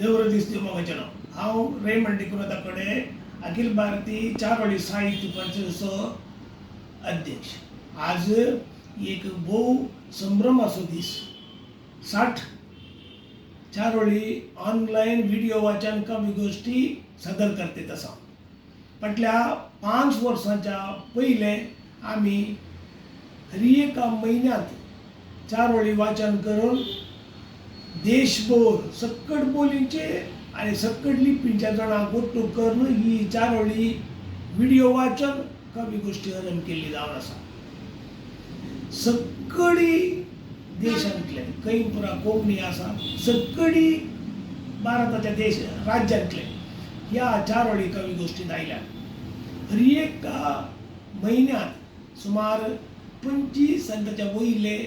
देवर दिसते मोगाचें हांव रेमंड डिकुनाता कडेन अखिल भारतीय चारोळी साहित्य परिषदेचो अध्यक्ष. आज एक भोव संभ्रमाचो दीस. 60 चारोळी ऑनलाईन व्हिडिओ वाचन कवी गोष्टी सादर करते आसा. फाटल्या 5 वर्सांच्या पयले आमी हर एका म्हयन्यांत चारोळी वाचन करून देशभर सक्कट बोलींचे आणि सक्कट लिपींच्या जणांक एकठो करून ही चारोळी व्हिडिओ वाचन कवी गोष्टी आरंभ केल्ली जावन आसा. सक्कळी देशांतले खंय पुरा कोंकणी आसा सक्कळी भारताच्या राज्यांतले ह्या चारोळी कवी गोष्टींत आयल्यात. हर एका म्हयन्यांत सुमार 25 वयले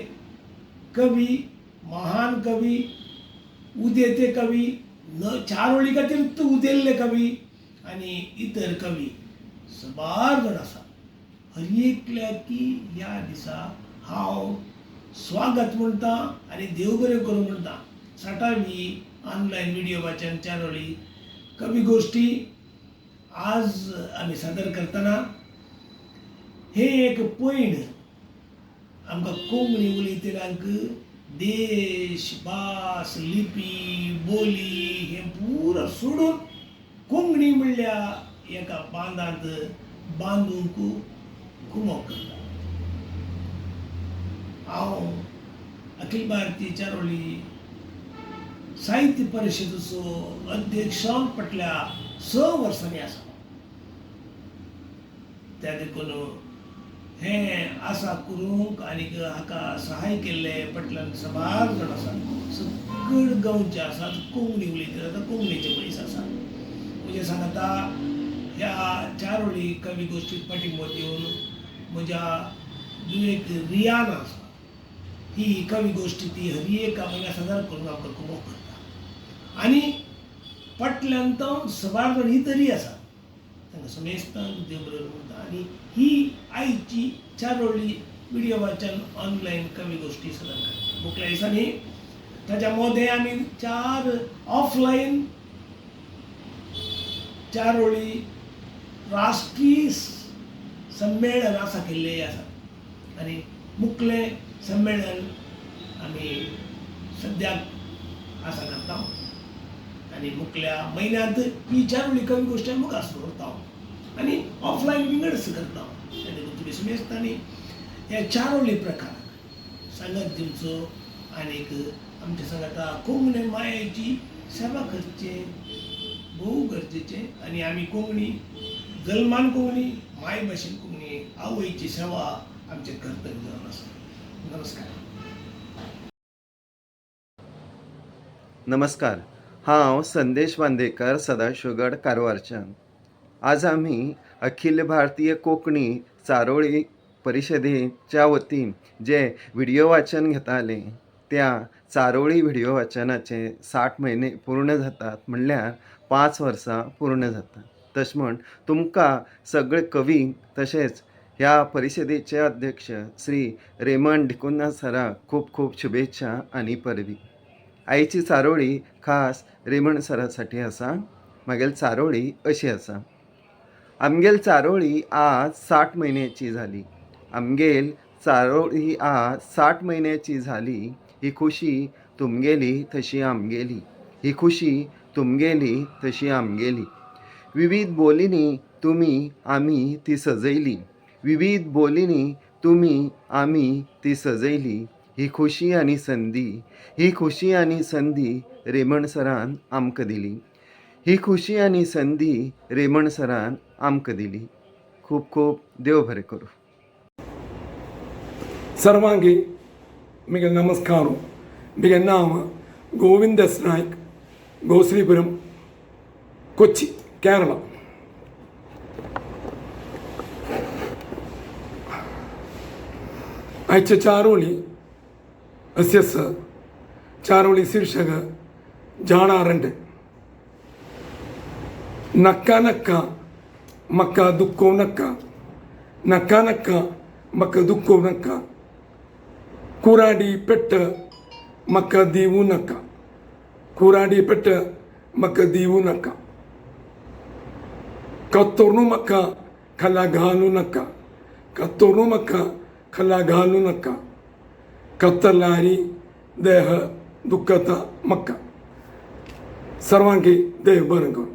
कवी, महान कवी, उदेते कवी, चारोळी खातीर उदेल्ले कवी आणि इतर कवी सबार जण आसा. हर एकल्याक की ह्या दिसा हांव स्वागत म्हणटा आनी देव बरें करूं म्हणटा. 60वी ऑनलायन व्हिडिओ वाचन चारोळी कवी गोष्टी आज आमी सादर करतना हे एक पैण आमकां कोंकणी उलयतल्यांक देश, भास, लिपी, बोली हे पुरो सोडून कोंकणी म्हणल्या एका बांदांत बांदूंक कुमक करता. हांव अखिल भारतीय चारोळी साहित्य परिशदेचो अध्यक्ष फाटल्या 6 वर्सांनी आसा. त्या देखून हें आसा करूंक आनीक हाका सहाय केल्ले फाटल्यान सबार जाण आसात. सगळे गांवचे आसात, कोंकणी उलयतले आतां कोंकणीचे मनीस आसात. म्हणजे सांगता ह्या चारोळी कवी गोष्टीक पाठिंबो दिवन म्हज्या दुयेक रियान आसा ही कवी गोष्टी ती हर एका म्हयन्या सादर करून आमकां कुमक करता. आनी फाटल्यान तो सबार जाण ही तरी आसा तांकां समेस्तान देव बरें म्हणटा. आनी ही आयची चारोळी व्हिडिओ वाचन ऑनलायन कवी गोष्टी सादर करता. मुखल्या दिसांनी ताच्या मदें आमी 4 ऑफलायन चारोळी राष्ट्रीय संमेलन आसा केल्ले आसा आनी मुखलें संमेलन आमी सद्याक आसा करता आनी मुखल्या म्हयन्यांत ही चारोळी कवी गोष्टी मुखार दवरता आनी ऑफलायन विंगडच करता. तुमी समेस्तांनी ह्या चारोळी प्रकाराक सांगत दिवचो आनीक आमच्या सांगता कोंकणी मायेची सेवा करचें भोव गरजेचें. आनी आमी कोंकणी जल्मान कोंकणी माय भाशेन कोंकणी आवयची सेवा आमचें कर्तव्य जावन आसा. नमस्कार. हांव संदेश बांदेकर, सदाशिवगड, कारवारच्यान. आज आमी अखिल भारतीय कोंकणी चारोळी परिशदेच्या वतीन जे व्हिडिओ वाचन घेताले त्या चारोळी व्हिडिओ वाचनाचे 60 म्हयने पूर्ण जातात म्हणल्यार 5 वर्सां पूर्ण जातात. तशें म्हण तुमकां सगळे कवी तशेंच ह्या परिशदेचे अध्यक्ष श्री रेमंड डिकुना सराक खूब खूब शुभेच्छा आनी परबी. आयची चारोळी खास रेमंड सरासाठी आसा. मागेल चारोळी अशी आसा. आमगेल चारोळी आज 60 म्हयन्याची जाली. आमगेल चारोळी आज 60 म्हयन्याची झाली. ही खुशी तुमगेली तशी आमगेली. ही खुशी तुमगेली तशी आमगेली. विविध बोलींनी तुम्ही आमी ती सजयली. विविध बोलींनी तुम्ही आमी ती सजयली. ही खुशी आनी संदी, ही खुशी आनी संदी रेमंड सरान आमकां दिली. ही खुशी आनी संदी रेमंड सरान आमकां दिली. खूब खूब देव बरें करूं. सर्वांगी मिगे नमस्कार. मिगे नाम गोविंद एस नायक, गोश्रीपुरम, कोच्चि, केरला. आयचे चारोळी अस्यस चारोळी शीर्षक जाणारंड. नक्का नक्का मक्का दुःखो नक्का, नक्का नक्का मक्का दुःखो नक्का, कुराडी पेट्ट मक्का दीवू नक्का, कुराडी पेट्ट म्हाका दिवू नाका कत्तोरू म्हाका खाला घालू नाका कत्तोरू म्हाका खाला घालू नाका कत्तलारी देह दुखता म्हाका सर्वांकी देव बरें करूं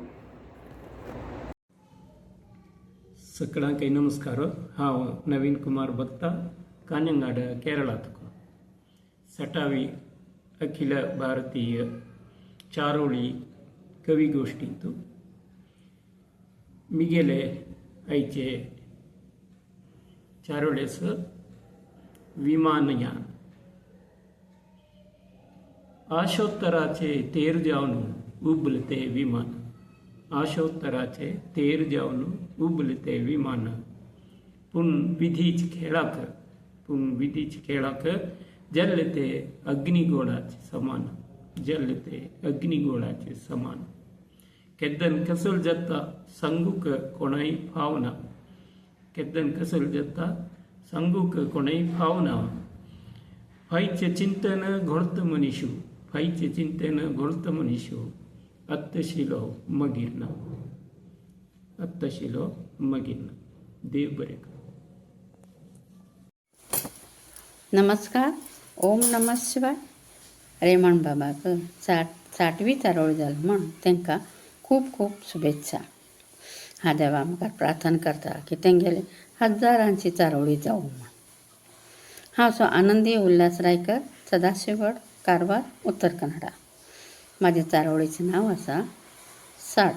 सगळ्यांक नमस्कार हांव नवीन कुमार भक्ता कांजंगाड केरळांत सटावी अखिल भारतीय चारोळी कवी गोष्टींत मिगेले आयचे चारोळेस विमानयान आशोत्तराचे तेर जावन उबलते विमान आशोत्तराचे तेर जावन उबलते विमान पूण विधीच खेळाक जल्लते अग्निगोळाचे समान जल्लते अग्निगोळाचे समान केद्दन कसल जाता सांगूक कोणाय फावना केद्दन कसल जाता सांगूक कोणाय फावना फायचे चिंतन घोळत मनीशू अत्तशिलो मगीर देव बरें करूं. नमस्कार ओम नमः शिवाय रेमण बाबाक 60वी चारोळी जाली म्हण तांकां खूब खूब शुभेच्छा. हा देवा म्हाका प्रार्थना करता की तेंगेले हजारांची चारोळी जावं म्हण. हांव सो आनंदी उल्हास रायकर सदाशिवगड कारवार उत्तर कन्नडा. म्हाज्या चारोळीचें नांव आसा 60.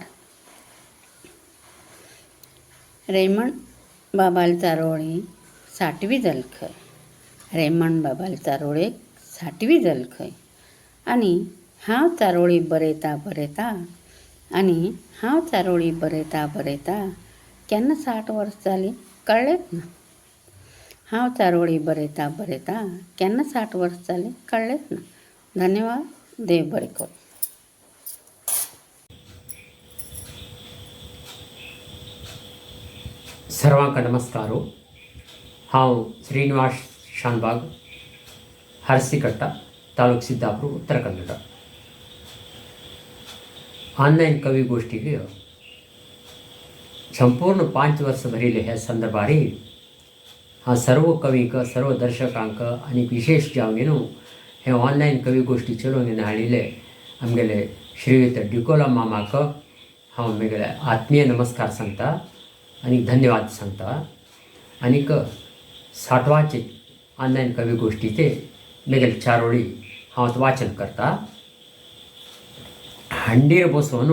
रेमण बाबाली चारोळी 60वी जाली खंय. रेमण बाबाली चारोळेक 60वी जाली खंय. आनी हांव चारोळी बरयता केन्ना 60 वर्सां जालीं कळ्ळेंच ना. हांव चारोळी बरयता केन्ना 60 वर्सां जालीं कळ्ळेंच ना. धन्यवाद. देव बरें करूं. सर्वांक नमस्कार. हांव श्रीनिवास शानबाग हरसीकट्टा तालूक सिद्धापूर उत्तर कन्नड. ऑनलाइन कवी गोष्टीक संपूर्ण 5 वर्स भरिल्ले हे संदर्भारी हांव सर्व कवींक सर्व दर्शकांक आनी विशेष जावन हे ऑनलाइन कवी गोष्टी चलोवन हाडिल्ले आमगेले श्रीयुत डिकोला मामाक हांव म्हगेले आत्मीय नमस्कार सांगता आनी धन्यवाद सांगता. आनीक 60वाचे ऑनलाइन कवी गोष्टीचे म्हगेले चारोळी हांव वाचन करता. हंडीर बसून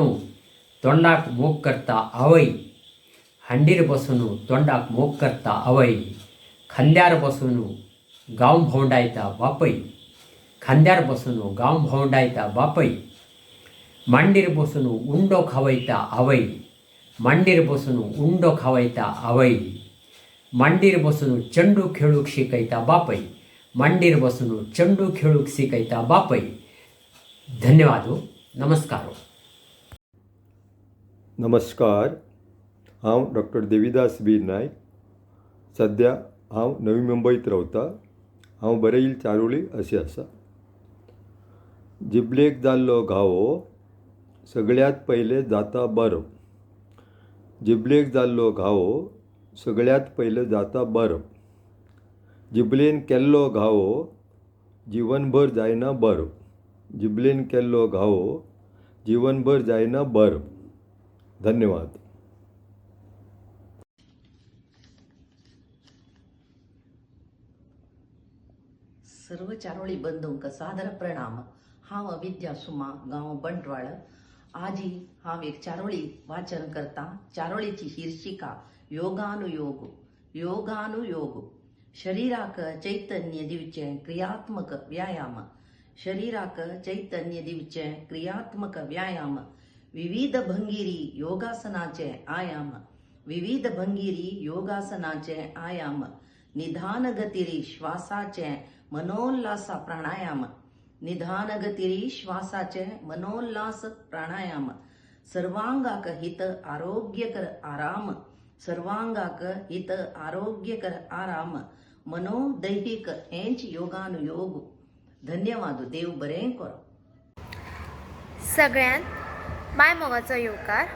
तोंडाक मोग करता आवय, हंडीर बसून तोंडाक मोग करता आवय, खांद्यार बसून गांव भोंवडायता बापय, खांद्यार बसून गांव भोंवडायता बापय, मांडीर बसून उंडो खावयता आवय, मांडीर बसून उंडो खावयता आवय, मांडीर बसून चेंडू खेळूक शिकयता बापय, मांडीर बसून चेंडू खेळूक शिकयता बापय. धन्यवाद. नमस्कार. नमस्कार. हांव डॉक्टर देविदास बी नायक. सद्या हांव नवी मुंबईत रावता. हांव बरयिल्ली चारोळी अशी आसा. जिबलेक जाल्लो घावो सगळ्यात पयले जाता बरो. जिबलेक जाल्लो घावो सगळ्यात पयले जाता बरो. जिबलेन केल्लो घावो जीवनभर जायना बरो. जिबलेन केल्लो घावो जीवनभर जायना बरो. धन्यवाद. सर्व चारोळी बंधूंक सादर प्रणाम. हांव विद्या सुमा गांव बंटवाळ. आजी हांव एक चारोळी वाचन करता. चारोळीची शीर्षिका योगानुयोग. योगानुयोग शरीराक चैतन्य दिवचे क्रियात्मक व्यायाम. शरीराक चैतन्य दिवचे क्रियात्मक व्यायाम. विविध भंगिरी योगासनाचे आयाम. विविध भंगिरी योगासनाचे आयाम. निधान गतिरी श्वासाचे मनोल्लास प्राणायाम. निधान गतिरी श्वासाचे मनोल्लास प्राणायाम. सर्वांगाक हित आरोग्यकर आराम. सर्वांगाक हित आरोग्यकर आराम. मनोदैहिक हेंच योगानुयोग. धन्यवाद. देव बरें करो. सगळ्यांत माय मोगाचो येवकार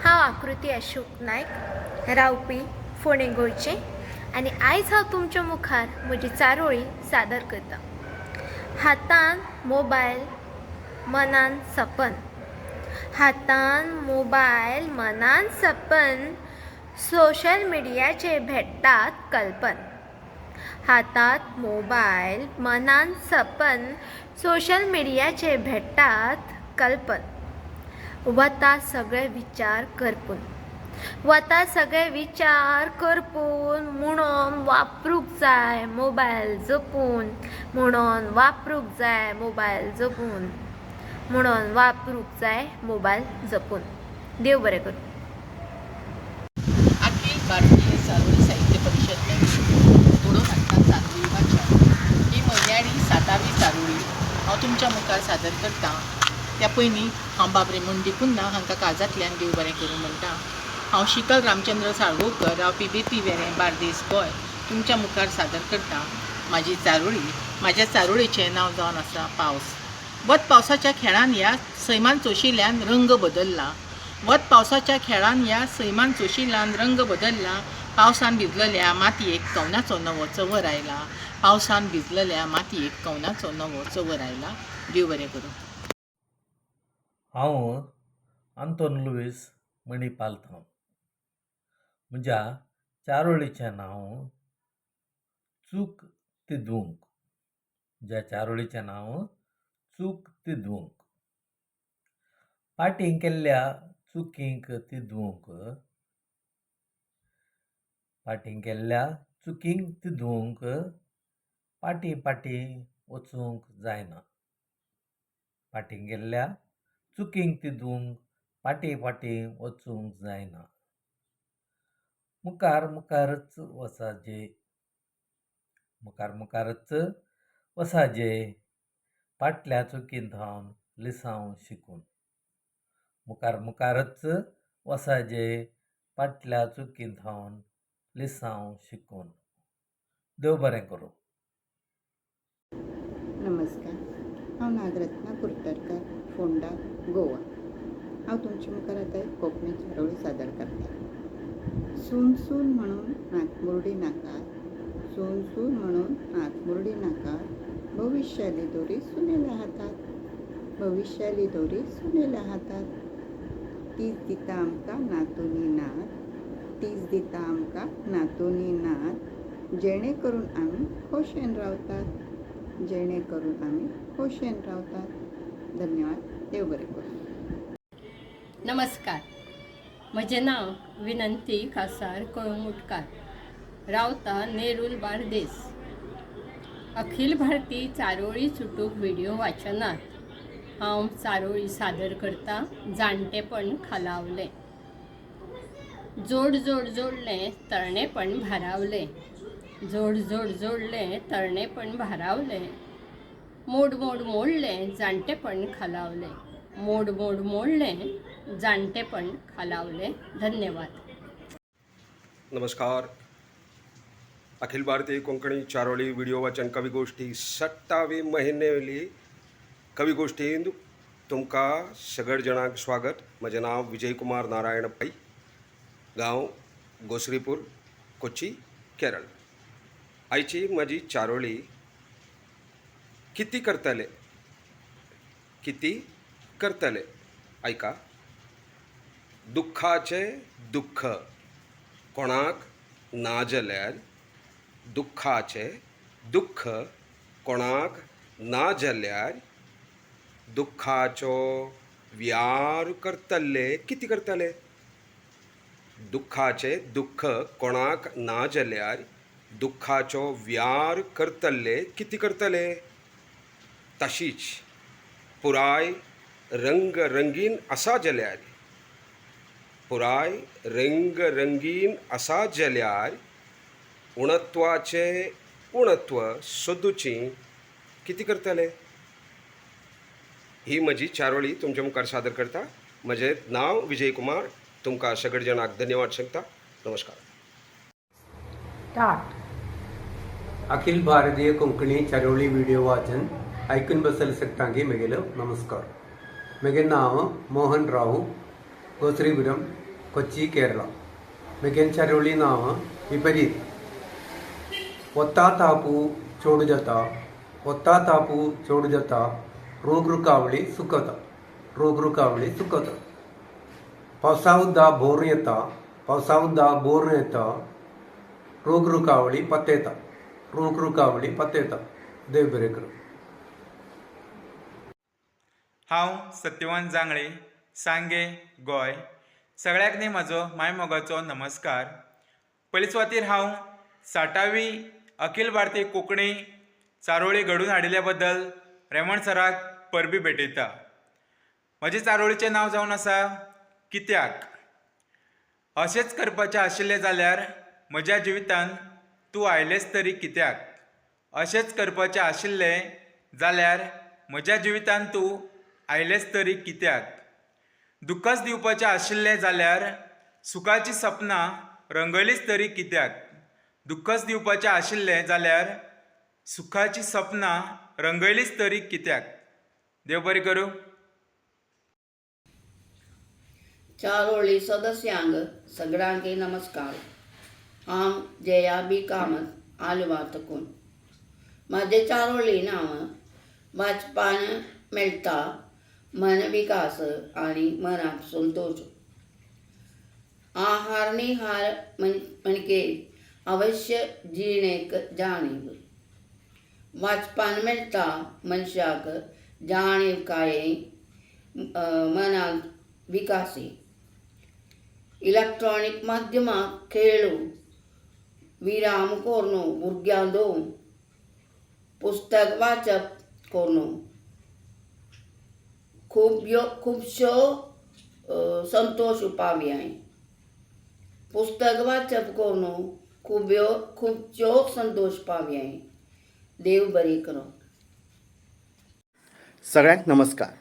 हांव आकृती अशोक नायक रावपी फोंडे गोंयचें आनी आयज हांव तुमच्या मुखार म्हजी चारोळी सादर करतां. हातान मोबायल मनान सपन, हातान मोबायल मनान सपन, सोशल मिडियाचे भेटतात कल्पन. हातात मोबायल मनान सपन, सोशल मिडियाचे भेटतात कल्पन. वता सगळे विचार करपून, वता सगळे विचार करपून, म्हणून वापरूंक जाय मोबायल जपून, म्हणून वापरूंक जाय मोबायल जपून, म्हणून वापरूंक जाय मोबायल जपून. देव बरें करूं. अखिल भारतीय चारोळी साहित्य परिषद घडोवन हाडटा चारोळी वाचन. ही म्हयन्याळी 7वी चारोळी हांव तुमच्या मुखार सादर करतां. त्या पयलीं हांव बाबरे मुंडीकुन्ना हांकां काळजांतल्यान देव बरें करूं म्हणटा. हांव शिकल रामचंद्र साळगांवकर रावपी बेती वेरें बार्देस गोंय तुमच्या मुखार सादर करतां म्हाजी चारोळी. म्हाज्या चारोळीचें नांव जावन आसा पावस. वत पावसाच्या खेळान ह्या सैमान चोशिल्ल्यान रंग बदलला. वत पावसाच्या खेळान ह्या सैमान चोशिल्ल्यान रंग बदलला. पावसान भिजलेल्या मातयेक कवनाचो नवो चवर आयला. पावसान भिजलेल्या मातयेक कवनाचो नवो चवर आयला. देव बरें करूं. हांव आंतोन लुईस मणिपाल थाम. म्हज्या चारोळीचें नांव चूक तिदूंक. म्हज्या चारोळीचें नांव चूक तिदूंक. पाटीं केल्ल्या चुकींक तिदूंक, पाटीं केल्ल्या चुकींक तिदूंक पाटीं पाटीं वचूंक जायना. पाटीं केल्ल्या चुकींक तिदूंक पाटीं पाटीं वचूंक जायना. मुखार मुखारच वसाजे, मुखार मुखारच वसाजे फाटल्या चुकींतावन लिसांव शिकून. मुखार मुखारच वसाजे फाटल्या चुकींतावन लिसांव शिकून. देव बरें करूं. नमस्कार, हांव नागरत्ना कुर्तरकार फोंडा गोवा. हांव तुमच्या मुखार आतां एक कोंकणी चारोळी सादर करतां. सून सून म्हणून हात मुरडी नाका, सून सून म्हणून हात मुरडी नाका, भविष्याली दोरी सुनेल्या हातात, भविष्याली दोरी सुनेल्या हातात. तीच दिता आमकां नातूनी नात, तीच दिता आमकां नातूनी नात, जेणे करून आमी खोशेन रावतात, जेणे करून आमी खोशेन रावतात. धन्यवाद. देव बरें करूं. नमस्कार, म्हजें नांव विनंती कासार कळंगुटकार, रावता नेरूल बार्देस. अखिल भारतीय चारोळी चुटूक व्हिडिओ वाचनात हांव चारोळी सादर करतां जाणटेपण खालावलें. जोड जोड जोडलें तरणेपण भारावलें, जोड जोड जोडलें तरणेपण भारावलें, मोड मोड मोडलें जाणटेपण खालावलें, मोड मोड मोडलें जाणटेपण खालावलें. धन्यवाद. नमस्कार. अखिल भारतीय कोंकणी चारोळी व्हिडिओ वाचन कवी गोष्टी 27वी म्हयनेली कवी गोष्टींत तुमकां सगळे जाणांक स्वागत. म्हजें नांव विजय कुमार नारायण पै, गांव गोसरीपूर, कोची, केरळ. आयची म्हजी चारोळी किती करतले, किती करतले. ऐका. दुख्खाचे दुख्ख कोणाक ना जाल्यार, दुख्खाचे दुख्ख कोणाक ना जाल्यार दुख्खाचो व्यार करतले किती करतले. दुख्खाचे दुख्ख कोणाक ना जाल्यार दुख्खाचो व्यार करतले किती करतले. तशीच पुराय रंग रंगीन आसा जाल्यार, पुराय रंग रंगीन आसा जाल्यार उणत्वाचे उणत्व सोदूची किती करतले. ही म्हजी चारोळी तुमच्या मुखार सादर करता. म्हजें नांव विजय कुमार. तुमकां सगळे जाणांक धन्यवाद सांगता. नमस्कार. अखिल भारतीय कोंकणी चारोळी व्हिडिओ वाचन ऐकून बसले सगळ्यांक म्हगेलो नमस्कार. म्हजें नांव मोहन राव गोसरीपुरम कोच्ची केरळा. म्हजें चारोळी नांव विपरीत. वता तापू चोड जाता, वता तापू चोड जाता, रोगरुकावळी सुकता, रोगरुकावळी सुकता. पावसा उद्दा बोर येता, पावसा उद्दा बोर येता, रोगरुकावळी पतेता, रोगरुकावळी पतेता. देव बरें करूं. हांव सत्यवान जांगळे, सांगे, गोंय. सगळ्याक न्ही म्हाजो मायमोगाचो नमस्कार. पयले सुवातेर हांव 60वी अखिल भारतीय कोंकणी चारोळी घडून हाडिल्ल्या बद्दल रेमण सराक परबी भेटयता. म्हजे चारोळीचें नांव जावन आसा कित्याक. अशेंच करपाचें आशिल्लें जाल्यार म्हज्या जिवितांत तूं आयलेंच तरी कित्याक. अशेंच करपाचें आशिल्लें जाल्यार म्हज्या जिवितांत तूं आयलेंच तरी कित्याक. दुख्खच दिवपाचें आशिल्लें जाल्यार सुखाची सपनां रंगयलीच तरी कित्याक. दुख्खच दिवपाचें आशिल्लें जाल्यार सुखाची सपनां रंगयलीच तरी कित्याक. देव बरें करूं. चारोळी सदस्यांक सगळ्यांक नमस्कार. हांव जया बी कामत आलवा तकून. म्हाजें चारोळी नांव वाचपान मेळटा मन विकास आनी मनाक संतोश. आहार निहार म्हणजे अवश्य जिणेक जाणीव. वाचपान मेळटा मनशाक जाणीवकाये मनाक विकासी. इलेक्ट्रॉनिक माध्यमाक खेळू विराम कोरनो भुरग्यां दोन. पुस्तक वाचप कोरनो खुबश्यो संतोष पावयाय. पुस्तक वाचप कोरनो खुबश्यो संतोष पावयाय. देव बरें करो. सगळ्यांक नमस्कार.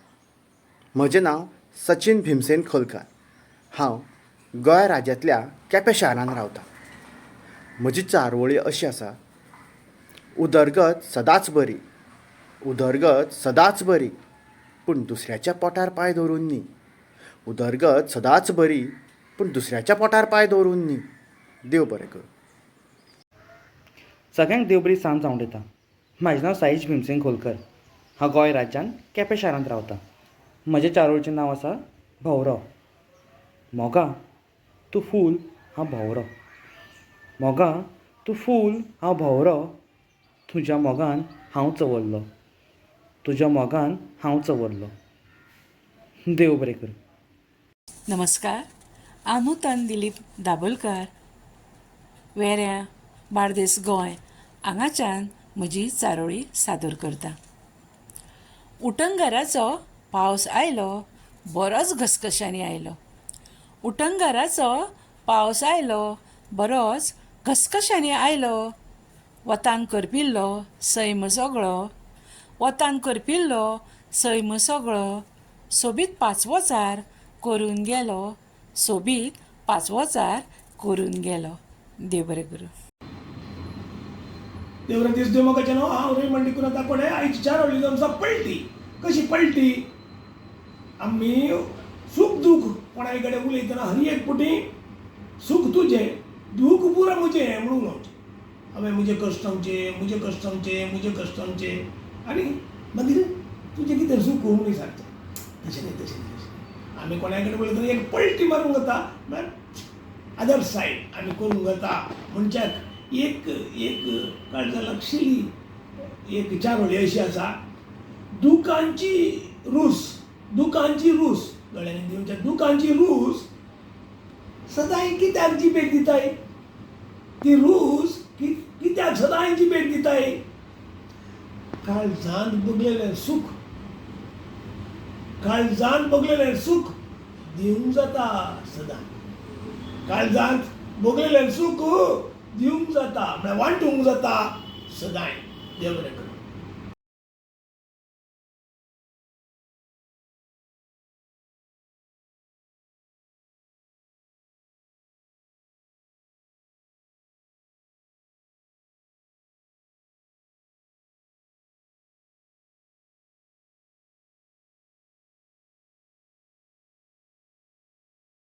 म्हजें नांव सचिन भीमसेन खोलकार. हांव गोंय राज्यांतल्या केपें शारांत रावतां. म्हजी चारोळी अशी आसा. उदरगत सदांच बरी, उदरगत सदांच बरी, पूण दुसऱ्याच्या पोटार पांय दवरून न्ही. उदरगत सदांच बरी, पूण दुसऱ्याच्या पोटार पांय दवरून न्ही. देव बरें करूं. सगळ्यांक देव बरी सांज जावं दिता. म्हाजें नांव साईश भीमसेन खोलकर. हांव गोंय राज्यांत केपें शारांत रावतां. म्हज्या चारोळीचें नांव आसा भोवरो. मोगा तूं फूल हांव भोवरो. मोगा तूं फूल हांव भोवरो. तुज्या मोगान हांव चवरलो, तुज्या मोगान हांव चवरलो. देव बरें करूं. नमस्कार. हांव नूतन दिलीप दाबोलकार, वेऱ्यां बार्देस गोंय हांगाच्यान म्हजी चारोळी सादर करता. उटंगराचो पावस आयलो, बरोच घसघशांनी आयलो. उटंगराचो पावस आयलो, बरोच घसघशांनी आयलो. वतान करपिल्लो सैम सगळो, वतान करपिल्लो सैम सगळो. सोबीत पांचवोचार करून गेलो, सोबीत पांचवोचार करून गेलो. देव बरें करूं. देवरां दीस देवमोगाचें न्हू. हांव रेमंड डिकुना दाखोवणे. आयची चारोळी आमचा पळटी. कशी पळटी. आमी सूख दूख कोणाय कडेन उलयतना हर एक पुटी सूख तुजें दूख पुरा म्हजें म्हणूंक लावचें. हांवें म्हजे कश्टांचे म्हजे कश्टांचे म्हजे कश्टांचे आनी मागीर तुजें कितें सूख म्हणून सांगता. तशें न्ही तशें न्ही. आमी कोणाय कडेन उलयतना एक पळटी मारूंक जाता. म्हळ्यार अदर सायड आमी करूंक जाता. मनशाक एक काळजाक लागशिल्ली एक चारोळी अशी आसा. दुखांची रूस, दुखांची रूस, गळ्यांनी दिवच्या दुखांची रूस सदांय कित्याक जिबेक दिताय. ती रूस कित्याक सदांय जिबेक दिताय. काळजांत भोगलेलें सूख, काळजांत भोगलेलें सूख दिवंक जाता सदां. काळजांत भोगलेलें सूख दिवंक जाता, म्हळ्यार वांटूंक जाता सदांय. देव बरें करूं.